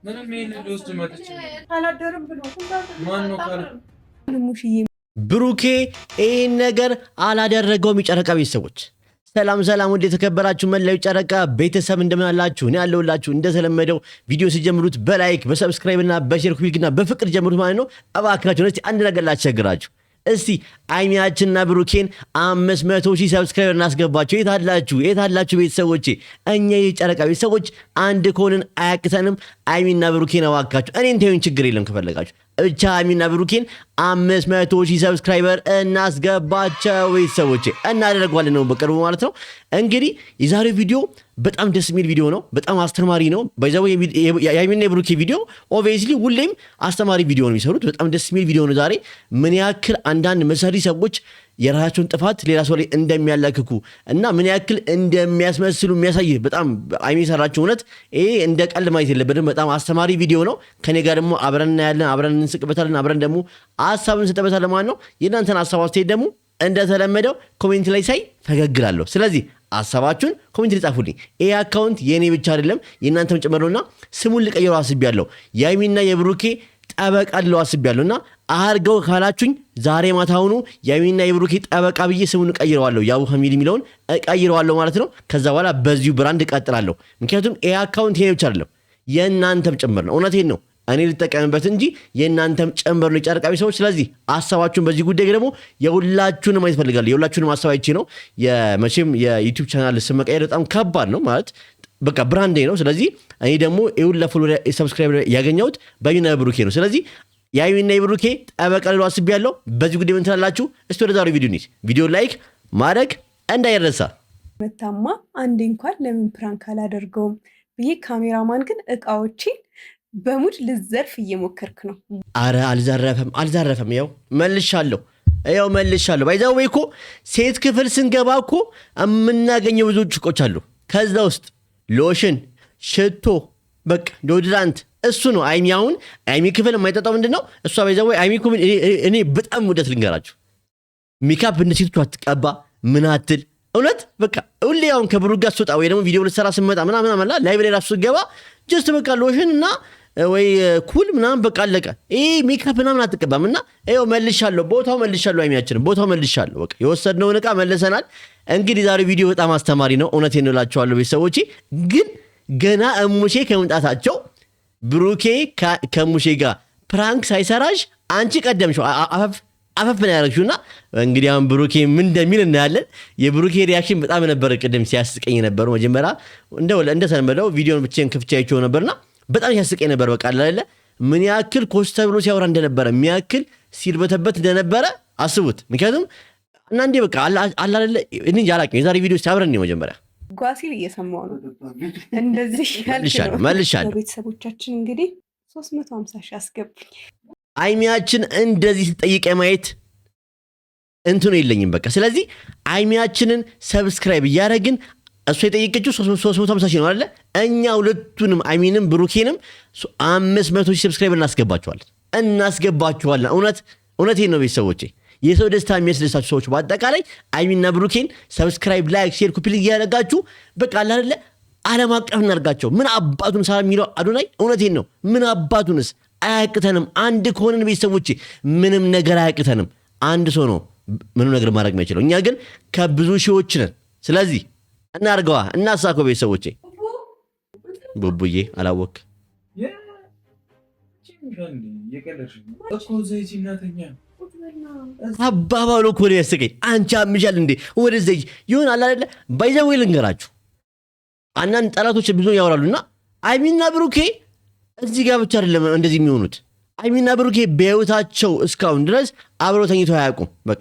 ምንም ይሄን ልወስድ መጥቼ አላደርም ብሎ ማን ነው ካለ ሙሽዬ ብሩኬ ይሄን ነገር አላደረገውም። የጨረቃ ቤተሰቦች ሰላም ሰላም፣ ወደ ተከበራችሁ መላው ጨረቃ ቤተሰብ እንደምን አላችሁ? እኔ ያለሁላችሁ እንደተለመደው ቪዲዮ ሲጀምሩት በላይክ በሰብስክራይብ እና በሼር ኩዊክና በፍቅር ጀምሩት ማለት ነው። እባካችሁ እስቲ አንድ ነገር ላስቸግራችሁ። እስቲ አይሚያችንና ብሩኬን 500,000 ሰብስክራይበር እናስገባቸው። የት አላችሁ ቤተሰቦቼ? እኛ የጨረቃ ቤተሰቦች አንድ ከሆንን አያቅተንም። አይሚና ብሩኬን እባካችሁ እኔን ተዩኝ፣ ችግር የለም ከፈለጋችሁ ብቻ አይሚና ብሩኬን 500,000 ሰብስክራይበር እናስገባቸው ቤተሰቦቼ። እናደርጋለን ነው በቅርቡ ማለት ነው። እንግዲህ የዛሬው ቪዲዮ በጣም ደስ የሚል ቪዲዮ ነው። በጣም አስተማሪ ነው። በዛው የአይሚና የብሩኬ ቪዲዮ ኦብቪየስሊ ሁሌም አስተማሪ ቪዲዮ ነው የሚሰሩት። በጣም ደስ የሚል ቪዲዮ ነው። ዛሬ ምን ያክል አንዳንድ መሰሪ ሰዎች የራሳቸውን ጥፋት ሌላ ሰው ላይ እንደሚያላክኩ እና ምን ያክል እንደሚያስመስሉ የሚያሳይ በጣም አይሚ ሰራችሁ። እውነት ይሄ እንደ ቀልድ ማየት የለበትም። በጣም አስተማሪ ቪዲዮ ነው። ከኔ ጋር ደግሞ አብረን እናያለን፣ አብረን እንስቅበታለን፣ አብረን ደግሞ ሀሳብን እንሰጥበታለን ማለት ነው። የእናንተን ሀሳብ አስተያየት ደግሞ እንደተለመደው ኮሜንት ላይ ሳይ ፈገግላለሁ። ስለዚህ ሀሳባችሁን ኮሜንት ላይ ጻፉልኝ። ይሄ አካውንት የኔ ብቻ አይደለም የእናንተም ጭምር ነውና ስሙን ልቀይረው አስቤያለሁ። የአይሚና የብሩኬ ጠበቃ ልለው አስቤያለሁና አርገው ካላችሁኝ ዛሬ ማታውኑ የአይሚና የብሩኬ ጠበቃ ብዬ ስሙን እቀይረዋለሁ። ያው ፋሚሊ የሚለውን እቀይረዋለሁ ማለት ነው። ከዛ በኋላ በዚሁ ብራንድ እቀጥላለሁ። ምክንያቱም ይሄ አካውንት የኔ ብቻ አይደለም የእናንተም ጭምር ነው። እውነቴን ነው። እኔ ልጠቀምበት እንጂ የእናንተም ጭምር ነው የጨረቃ ቤተሰቦች። ስለዚህ ሀሳባችሁን በዚህ ጉዳይ ደግሞ የሁላችሁንም ማየት ፈልጋለሁ። የሁላችሁንም ሀሳብ አይቼ ነው። የመቼም የዩቲዩብ ቻናል ስም መቀየር በጣም ከባድ ነው ማለት በቃ ብራንዴ ነው። ስለዚህ እኔ ደግሞ ይሁን ለፎሎወር ሰብስክራይበር ያገኘሁት በአይሚና ብሩኬ ነው። ስለዚህ የአይሚና የብሩኬ ጠበቃ ልለው አስቤያለሁ። በዚህ ጉዳይ ምን ትላላችሁ? እስቲ ወደ ዛሬው ቪዲዮ እንሂድ። ቪዲዮ ላይክ ማድረግ እንዳይረሳ። መታማ አንዴ እንኳን ለምን ፕራንክ አላደርገውም ብዬ ካሜራማን ግን እቃዎችን በሙድ ልዘርፍ እየሞከርክ ነው። አረ አልዘረፈም። ያው መልሻለሁ። ባይዛው ወይ እኮ ሴት ክፍል ስንገባ እኮ የምናገኘው ብዙ ጭቆች አሉ። ከዛ ውስጥ ሎሽን፣ ሽቶ፣ በቃ ዶድራንት እሱ ነው። አይሚ ክፍል የማይጠጣው ምንድነው? እሷ ባይዛው አይሚ ክፍል እኔ በጣም ውደት ልንገራችሁ። ሜካፕ እንደ ሴቶቹ አትቀባ ምን አትል። እውነት በቃ ሁሌ አሁን ከብሩክ ጋር ስወጣ ወይ ደግሞ ቪዲዮ ልትሰራ ስመጣ ምናምን ላይቭ ላይ ራሱ ስገባ ጀስት በቃ ሎሽን እና ወይ ኩል ምናምን በቃ አለቀ። ይሄ ሜካፕ ምናምን አትቀባም። እና ይኸው መልሻለሁ፣ አይሚያችንን ቦታው መልሻለሁ። በቃ የወሰድነውን ዕቃ መልሰናል። እንግዲህ ዛሬ ቪዲዮ በጣም አስተማሪ ነው። እውነቴን ነው እላችኋለሁ ቤተሰቦቼ። ግን ገና እሙሼ ከመምጣታቸው ብሩኬ ከሙሼ ጋር ፕራንክ ሳይሰራሽ አንቺ ቀደምሽው አፈፍ ነው ያደረግሽውና እንግዲህ አሁን ብሩኬ ምን እንደሚል እናያለን። የብሩኬ ሪያክሽን በጣም ነበር ቅድም ሲያስቀኝ ነበር። መጀመሪያ እንደተለመደው ቪዲዮን ብቻዬን ከፍቼ አይቼው ነበርና በጣም ሲያስቀኝ ነበር። በቃ አይደለ ምን ያክል ኮስተር ብሎ ሲያወራ እንደነበረ የሚያክል ሲርበተበት እንደነበረ አስቡት። ምክንያቱም እና እንዴ በቃ አይደለ እኔ ያላቀኝ የዛሬ ቪዲዮ ሲያብረን ነው መጀመሪያ ጓሲል እየሰማው ነው። እንደዚህ መልሻለሁ። ቤተሰቦቻችን እንግዲህ 350,000 አስገቡኝ። አይሚያችን እንደዚህ ስትጠይቀ ማየት እንትኑ የለኝም በቃ። ስለዚህ አይሚያችንን ሰብስክራይብ እያደረግን እሱ የጠየቀችው 350,000 ነው አይደለ? እኛ ሁለቱንም አይሚንም ብሩኬንም 500,000 ሰብስክራይብ እናስገባችኋለን። እውነቴን ነው ቤተሰቦቼ። የሰው ደስታ የሚያስደስታችሁ ሰዎች በአጠቃላይ አይሚና ብሩኬን ሰብስክራይብ፣ ላይክ፣ ሼር፣ ኮፒ ሊንክ እያደረጋችሁ በቃ አይደለ ዓለም አቀፍ እናድርጋቸው። ምን አባቱን ሰላም የሚለው አዶናይ እውነቴን ነው። ምን አባቱንስ አያቅተንም። አንድ ከሆነን ቤተሰቦቼ ምንም ነገር አያቅተንም። አንድ ሰው ነው ምንም ነገር ማድረግ የማይችለው። እኛ ግን ከብዙ ሺዎች ነን። ስለዚህ እናርገዋ፣ እናሳከው ቤተሰቦቼ። ቡቡዬ አላወቅ አባባሉ እኮ ነው ያስቀኝ። አንቺ አምሻል እንዴ ወደዚህ ይሁን አላለ ባይዘው ልንገራችሁ። አንዳንድ ጠላቶች ብዙ ያወራሉና አይሚና ብሩኬ እዚህ ጋር ብቻ አይደለም እንደዚህ የሚሆኑት። አይሚና ብሩኬ በህይወታቸው እስካሁን ድረስ አብረው ተኝተው አያውቁም። በቃ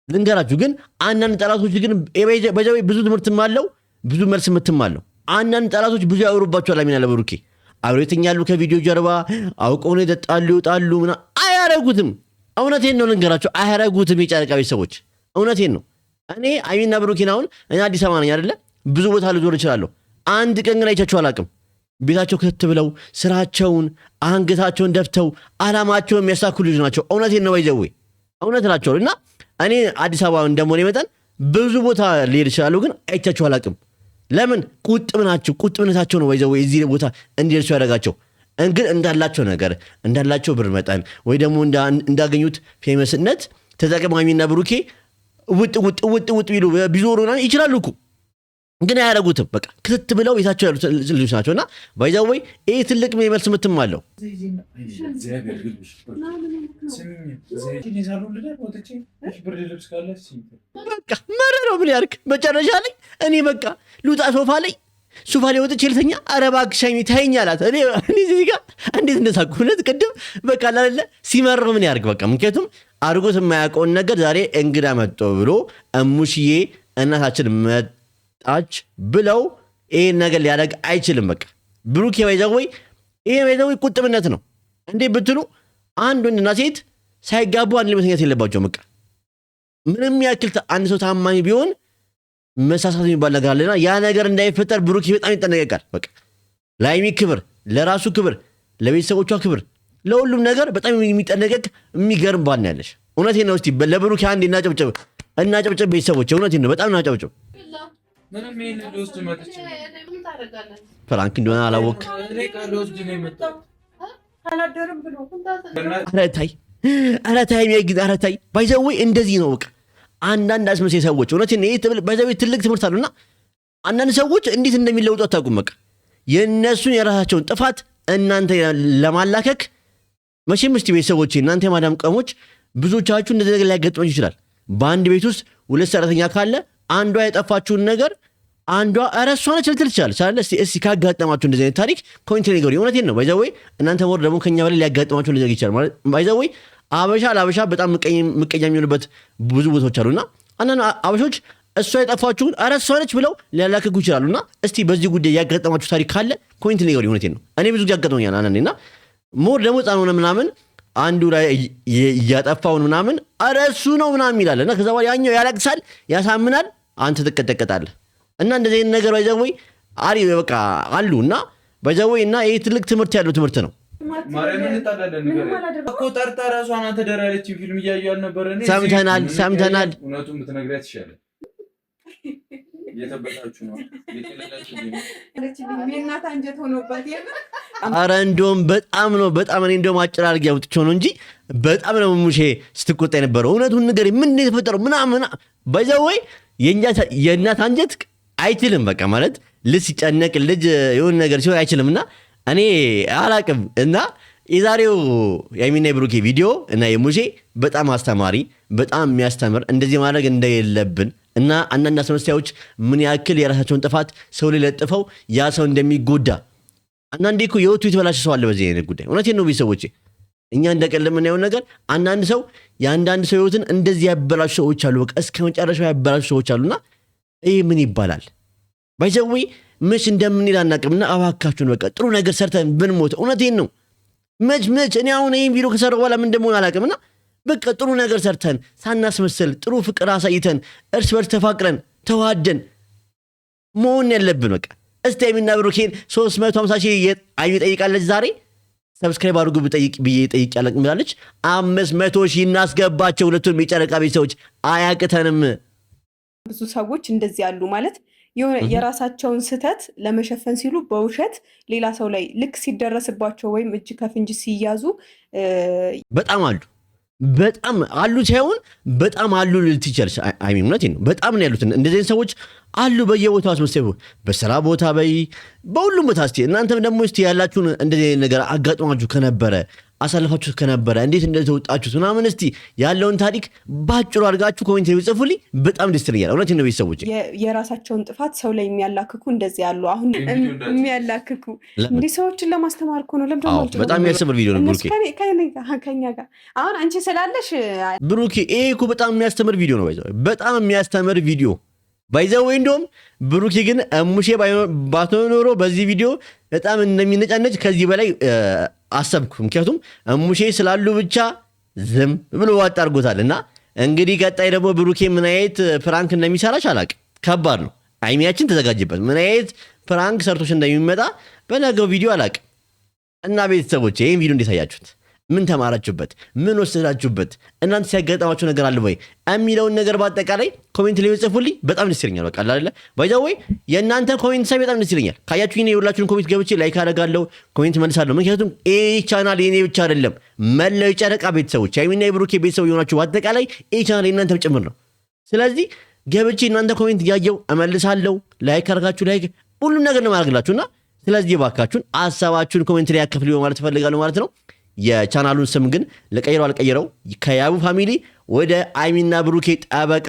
ልንገራችሁ። ግን አንዳንድ ጠላቶች ግን ባይዘው ብዙ ትምህርትም አለው፣ ብዙ መልስ ምትም አለው። አንዳንድ ጠላቶች ብዙ ያወሩባቸዋል። አይሚና ለብሩኬ አብረው ይተኛሉ፣ ከቪዲዮ ጀርባ አውቀው ነው ይጠጣሉ፣ ይወጣሉ ምናምን። አያረጉትም። እውነቴን ነው ልንገራችሁ፣ አያረጉትም። የጨረቃ ቤተሰቦች እውነቴን ነው። እኔ አይሚና ብሩኬን አሁን እኔ አዲስ አበባ ነኝ አይደለ? ብዙ ቦታ ልዞር እችላለሁ። አንድ ቀን ግን አይቻቸው አላውቅም። ቤታቸው ከት ብለው ስራቸውን አንገታቸውን ደፍተው አላማቸውን የሚያሳኩ ልጅ ናቸው። እውነቴን ነው ባይዘው እውነት ናቸው። እና እኔ አዲስ አበባ እንደሞኔ መጠን ብዙ ቦታ ልሄድ እችላለሁ፣ ግን አይቻቸው አላውቅም። ለምን ቁጥብ ናቸው። ቁጥብነታቸው ነው ወይዘው እዚህ ቦታ እንዲደርሱ ያደረጋቸው። ግን እንዳላቸው ነገር እንዳላቸው ብር መጠን ወይ ደግሞ እንዳገኙት ፌመስነት ተጠቅማሚና ብሩኬ ውጥ ቢሉ ቢዞሩና ይችላሉ እኮ ግን አያደርጉትም። በቃ ክትት ብለው ቤታቸው ያሉት ልጆች ናቸውና ባይዛው ወይ ይሄ ትልቅ መልስ ምትም አለው። በቃ መረረው ምን ያርክ መጨረሻ ላይ እኔ በቃ ልውጣ ሶፋ ላይ ወጥቼ ልተኛ። ኧረ እባክሽ ሀይሚ ተይኝ አላት። እኔ እዚህ ጋር እንዴት እንደሳኩ ሁለት ቅድም በቃ ላለ ሲመረው ምን ያርክ በቃ ምክንያቱም አድርጎት የማያውቀውን ነገር ዛሬ እንግዳ መጥቶ ብሎ እሙሽዬ እናታችን መጣች ብለው ይሄን ነገር ሊያደርግ አይችልም። በቃ ብሩክ ባይዘወይ ይሄ ባይዘወይ ቁጥብነት ነው እንዴ ብትሉ አንድ ወንድና ሴት ሳይጋቡ አንድ ላይ መተኛት የለባቸውም። በቃ ምንም ያክል አንድ ሰው ታማኝ ቢሆን መሳሳት የሚባል ነገር አለና ያ ነገር እንዳይፈጠር ብሩክ በጣም ይጠነቀቃል። በቃ ለሀይሚ ክብር፣ ለራሱ ክብር፣ ለቤተሰቦቿ ክብር፣ ለሁሉም ነገር በጣም የሚጠነቀቅ የሚገርም ባል ነው ያለሽ። እውነቴን ነው። እስቲ ለብሩክ አንዴ እናጨብጨብ ቤተሰቦች፣ እውነቴን ነው። በጣም እናጨብጨብ። ፍራንክ እንደሆነ አላወቅ። ኧረ ታይ ባይዘዌ እንደዚህ ነው። በቃ አንዳንድ አስመሳይ ሰዎች እውነቴን ነው ባይዘዌ ትልቅ ትምህርት አሉና አንዳንድ ሰዎች እንዴት እንደሚለውጡ አታውቁም። በቃ የእነሱን የራሳቸውን ጥፋት እናንተ ለማላከክ መቼም እስቲ ቤተሰቦቼ እናንተ የማዳም ቀሞች ብዙዎቻችሁ እንደዚህ ነገር ሊያጋጥማችሁ ይችላል። በአንድ ቤት ውስጥ ሁለት ሰራተኛ ካለ አንዷ የጠፋችሁን ነገር አንዷ ኧረ እሷ ነች ልትል ትችላለች። እስቲ ካጋጠማችሁ እንደዚህ አይነት ታሪክ ኮሜንት ላይ ንገሩኝ። እውነቴን ነው ባይዘዌ እናንተ ወር ደግሞ ከኛ በላይ ሊያጋጥማችሁ እንደዚህ ይችላል ማለት ባይዘዌ አበሻ ለአበሻ በጣም ምቀኛ የሚሆንበት ብዙ ቦታዎች አሉና አንዳንድ አበሾች እሷ የጠፋችሁን ኧረ እሷ ነች ብለው ሊያላክኩ ይችላሉና እስቲ በዚህ ጉዳይ ያጋጠማችሁ ታሪክ ካለ ኮሜንት ላይ ንገሩኝ። እውነቴን ነው እኔ ብዙ ጊዜ ያጋጥመኛል አንዳንዴና ሞር ደግሞ ህፃን ሆነ ምናምን አንዱ ላይ እያጠፋውን ምናምን ኧረ እሱ ነው ምናምን ይላል እና ከዛ በኋላ ያኛው ያለቅሳል፣ ያሳምናል፣ አንተ ትቀጠቀጣለህ። እና እንደዚህ አይነት ነገር ባይዘወይ አሪ በቃ አሉ እና ባይዘወይ እና ይሄ ትልቅ ትምህርት ያለው ትምህርት ነው። ማርያምን እንጣላለን እኮ ጠርጣ ራሷን አንተ ደራለች ፊልም እያየሁ አልነበረ እኔ ሰምተናል። እውነቱን ብትነግሪያት ይሻላል። እየተበላችሁ ነው የእናት አንጀት ሆኖባት ኧረ እንደውም በጣም እኔ እንደውም አጭር አድርጌ አውጥቼው ነው እንጂ በጣም ነው ሙሼ ስትቆጣ የነበረው። እውነቱን ንገሪ ምን የተፈጠረው ምናምን ባይዘወይ የእናት አንጀት አይችልም። በቃ ማለት ልጅ ሲጨነቅ ልጅ የሆነ ነገር ሲሆን አይችልም። እና እኔ አላቅም እና የዛሬው የሀይሚና የብሩኬ ቪዲዮ እና የሙሼ በጣም አስተማሪ በጣም የሚያስተምር እንደዚህ ማድረግ እንደሌለብን እና አንዳንድ አስመሳዮች ምን ያክል የራሳቸውን ጥፋት ሰው ላይ ለጥፈው ያ ሰው እንደሚጎዳ አንዳንዴ እኮ የወቱ የተበላሸ ሰው አለ በዚህ አይነት ጉዳይ። እውነቴን ነው ቤተሰቦቼ እኛ እንደቀልድ የምናየው ነገር አንዳንድ ሰው የአንዳንድ ሰው ህይወትን እንደዚህ ያበላሹ ሰዎች አሉ። በቃ እስከ መጨረሻው ያበላሹ ሰዎች አሉና ይህ ምን ይባላል ባይዘዌ መች እንደምንል አናቅምና እባካችሁን በቃ ጥሩ ነገር ሰርተን ብንሞት እውነቴን ነው መች እኔ አሁን ይህን ቪዲዮ ከሰራሁ በኋላ ምን እንደምሆን አላቅምና በቃ ጥሩ ነገር ሰርተን ሳናስመስል ጥሩ ፍቅር አሳይተን እርስ በርስ ተፋቅረን ተዋደን መሆን ያለብን። በቃ እስቲ ሀይሚና ብሩኬን 350 ሺህ አዩ ጠይቃለች ዛሬ ሰብስክራይብ አድርጉ ብዬ ጠይቅ ያለቅ ብላለች። 500 ሺህ እናስገባቸው ሁለቱም የጨረቃ ቤተሰቦች አያቅተንም። ብዙ ሰዎች እንደዚህ ያሉ ማለት የራሳቸውን ስህተት ለመሸፈን ሲሉ በውሸት ሌላ ሰው ላይ ልክ ሲደረስባቸው ወይም እጅ ከፍንጅ ሲያዙ በጣም አሉ ሳይሆን በጣም አሉ ልልት ይችላል። አይሚ እውነቴን ነው በጣም ነው ያሉት እንደዚህ አይነት ሰዎች አሉ በየቦታው አስመሰሉ በስራ ቦታ በሁሉም ቦታ። እስቲ እናንተም ደግሞ እስቲ ያላችሁን እንደዚህ ነገር አጋጥሟችሁ ከነበረ አሳልፋችሁ ከነበረ እንዴት እንደተወጣችሁ ምናምን እስቲ ያለውን ታሪክ ባጭሩ አድርጋችሁ ኮሜንት ላይ ጽፉልኝ። በጣም ደስ ይለኛል። እውነቴን ነው ቤተሰቦች የራሳቸውን ጥፋት ሰው ላይ የሚያላክኩ እንደዚህ ያሉ አሁን የሚያላክኩ እንዲህ ሰዎችን ለማስተማር እኮ ነው። ለምንድነው በጣም የሚያስተምር ቪዲዮ ነው ብሩኬ ከኛ ጋር አሁን አንቺ ስላለሽ ብሩኬ ይሄ እኮ በጣም የሚያስተምር ቪዲዮ ነው። በጣም የሚያስተምር ቪዲዮ ባይዘው እንደውም ብሩኬ ግን ሙሼ ባትኖሮ በዚህ ቪዲዮ በጣም እንደሚነጫነጭ ከዚህ በላይ አሰብኩ። ምክንያቱም ሙሼ ስላሉ ብቻ ዝም ብሎ ዋጥ አድርጎታልና እንግዲህ ቀጣይ ደግሞ ብሩኬ ምን አይነት ፍራንክ እንደሚሰራሽ አላቅም። ከባድ ነው። አይሚያችን ተዘጋጅበት። ምን አይነት ፍራንክ ሰርቶሽ እንደሚመጣ በነገው ቪዲዮ አላቅም። እና ቤተሰቦች ይህን ቪዲዮ እንዴት አያችሁት? ምን ተማራችሁበት? ምን ወሰዳችሁበት? እናንተ ሲያጋጠማችሁ ነገር አለ ወይ የሚለውን ነገር በአጠቃላይ ኮሜንት ላይ ጽፉልኝ። በጣም ደስ ይለኛል። በቃ አይደለ ባይዛው ወይ የእናንተ ኮሜንት ሳይ በጣም ደስ ይለኛል። ካያችሁ እኔ የሁላችሁን ኮሜንት ገብቼ ላይክ አደርጋለሁ፣ ኮሜንት መልሳለሁ። ምክንያቱም ይሄ ቻናል የኔ ብቻ አይደለም፣ መላው የጨረቃ ቤተሰቦች ሃይሚና የብሩኬ ቤተሰብ የሆናችሁ በአጠቃላይ ይሄ ቻናል የእናንተም ጭምር ነው። ስለዚህ ገብቼ እናንተ ኮሜንት እያየሁ እመልሳለሁ። ላይክ አድርጋችሁ ላይክ ሁሉም ነገር ነው ማድረግላችሁና ስለዚህ ባካችሁን ሐሳባችሁን ኮሜንት ላይ ያከፍሉ ማለት ፈልጋለሁ ማለት ነው። የቻናሉን ስም ግን ለቀይረው ከያቡ ፋሚሊ ወደ ሃይሚና ብሩኬ ጠበቃ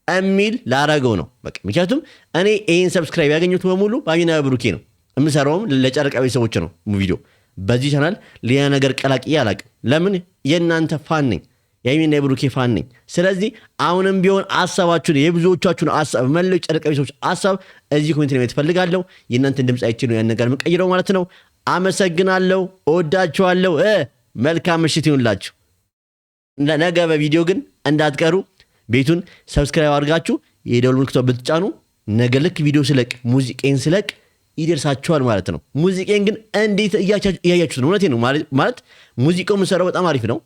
የሚል ላረገው ነው በቃ። ምክንያቱም እኔ ይሄን ሰብስክራይብ ያገኙት በሙሉ ሃይሚና ብሩኬ ነው የምሰራውም ለጨረቃ ቤተሰቦች ነው ቪዲዮ። በዚህ ቻናል ሌላ ነገር ቀላቅዬ አላቅም። ለምን የእናንተ ፋን ነኝ፣ የሃይሚና የብሩኬ ፋን ነኝ። ስለዚህ አሁንም ቢሆን ሐሳባችሁን የብዙዎቻችሁን ሐሳብ መላው ጨረቃ ቤተሰቦች ሐሳብ እዚህ ኮሜንት ላይ ትፈልጋለሁ። የእናንተን ድምጽ አይቼ ነው ያን ነገር የምቀይረው ማለት ነው። አመሰግናለሁ። እወዳችኋለሁ። መልካም ምሽት ይሁንላችሁ። ነገ በቪዲዮ ግን እንዳትቀሩ። ቤቱን ሰብስክራይብ አድርጋችሁ የደወል ምልክቱን ብትጫኑ ነገ ልክ ቪዲዮ ስለቅ ሙዚቃን ስለቅ ይደርሳችኋል ማለት ነው። ሙዚቃን ግን እንዴት እያያችሁት ነው? እውነቴን ነው ማለት ሙዚቃው የምሰራው በጣም አሪፍ ነው።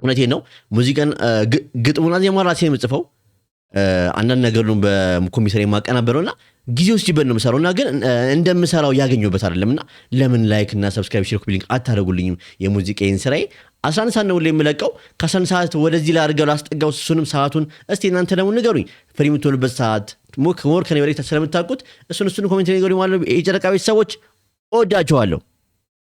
እውነቴን ነው። ሙዚቃን ግጥሙና ዜማ ራሴን የምጽፈው አንዳንድ ነገር ነው በኮምፒውተር የማቀናበረውና ጊዜ ወስጄበት ነው የምሰራውና ግን እንደምሰራው ያገኘሁበት አይደለምና ለምን ላይክ እና ሰብስክራይብ ሼር ኮፒ ሊንክ አታደርጉልኝም? የሙዚቃዬን ስራዬ 11 ሰዓት ነው የምለቀው። ከ11 ሰዓት ወደዚህ ላይ አድርገው ላስጠጋው እሱንም ሰዓቱን እስቲ እናንተ ደግሞ ንገሩኝ። ፍሪ የምትሆንበት ሰዓት ሞር ከኔ በላይ ስለምታውቁት እሱን ኮሜንት ንገሩኝ ማለት ነው። የጨረቃ ቤተሰቦች እወዳችኋለሁ።